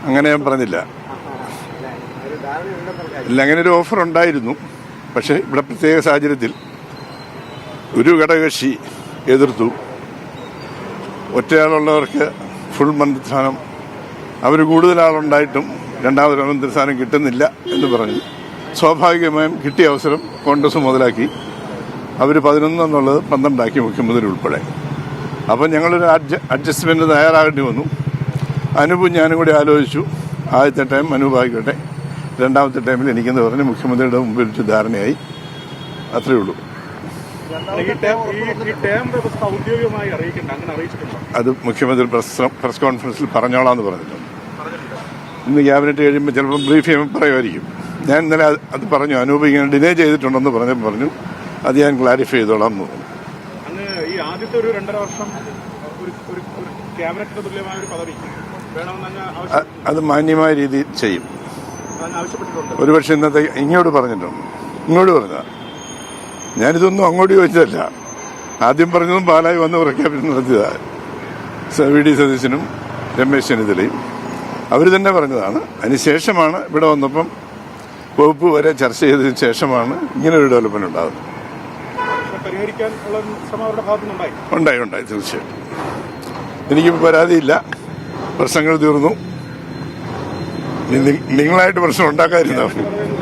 അങ്ങനെ ഞാൻ പറഞ്ഞില്ല. ഇല്ല, അങ്ങനെ ഒരു ഓഫർ ഉണ്ടായിരുന്നു. പക്ഷേ ഇവിടെ പ്രത്യേക സാഹചര്യത്തിൽ ഒരു ഘടകകക്ഷി എതിർത്തു. ഒറ്റയാളുള്ളവർക്ക് ഫുൾ മന്ത്രിസ്ഥാനം, അവർ കൂടുതൽ ആളുണ്ടായിട്ടും രണ്ടാമതൊരു മന്ത്രിസ്ഥാനം കിട്ടുന്നില്ല എന്ന് പറഞ്ഞു. സ്വാഭാവികമായും കിട്ടിയ അവസരം കോൺഗ്രസ് മുതലാക്കി അവർ 11 എന്നുള്ളത് 12 മുഖ്യമന്ത്രി ഉൾപ്പെടെ. അപ്പം ഞങ്ങളൊരു അഡ്ജസ്റ്റ്മെൻറ്റ് തയ്യാറാകേണ്ടി വന്നു. അനൂപും ഞാനും കൂടി ആലോചിച്ചു. ആദ്യത്തെ ടൈം അനൂപ് ആയിക്കോട്ടെ, രണ്ടാമത്തെ ടൈമിൽ എനിക്കെന്ന് പറഞ്ഞ് മുഖ്യമന്ത്രിയുടെ മുമ്പിൽ വെച്ച് ധാരണയായി. അത്രയേ ഉള്ളൂ. അത് മുഖ്യമന്ത്രി പ്രസ് കോൺഫറൻസിൽ പറഞ്ഞോളാന്ന് പറഞ്ഞിട്ടുണ്ട്. ഇന്ന് ക്യാബിനറ്റ് കഴിയുമ്പോൾ ചിലപ്പോൾ ബ്രീഫ് ചെയ്യുമ്പോൾ പറയുമായിരിക്കും. ഞാൻ ഇന്നലെ അത് പറഞ്ഞു. അനൂപ് ഇങ്ങനെ ഡിലേ ചെയ്തിട്ടുണ്ടെന്ന് പറഞ്ഞു. അത് ഞാൻ ക്ലാരിഫൈ ചെയ്തോളാം എന്ന് പറഞ്ഞു. അത് മാന്യമായ രീതിയിൽ ചെയ്യും. ഒരുപക്ഷെ ഇന്നത്തെ ഇങ്ങോട്ട് പറഞ്ഞിട്ടുണ്ട്. ഇങ്ങോട്ട് പറഞ്ഞ ഞാനിതൊന്നും അങ്ങോട്ട് ചോദിച്ചതല്ല. ആദ്യം പറഞ്ഞതും പാലായി വന്ന് പ്രഖ്യാപനം നടത്തിയതാണ്. വി.ഡി. സതീശനും രമേശ് ചെന്നിത്തലയും അവർ തന്നെ പറഞ്ഞതാണ്. അതിനുശേഷമാണ് ഇവിടെ വന്നപ്പം വകുപ്പ് വരെ ചർച്ച ചെയ്തതിനു ശേഷമാണ് ഇങ്ങനൊരു ഡെവലപ്മെന്റ് ഉണ്ടാകുന്നത്. ഉണ്ടായി തീർച്ചയായിട്ടും. എനിക്കിപ്പോൾ പരാതിയില്ല. പ്രശ്നങ്ങൾ തീർന്നു. നിങ്ങളായിട്ട് പ്രശ്നം ഉണ്ടാക്കാതിരുന്നോ?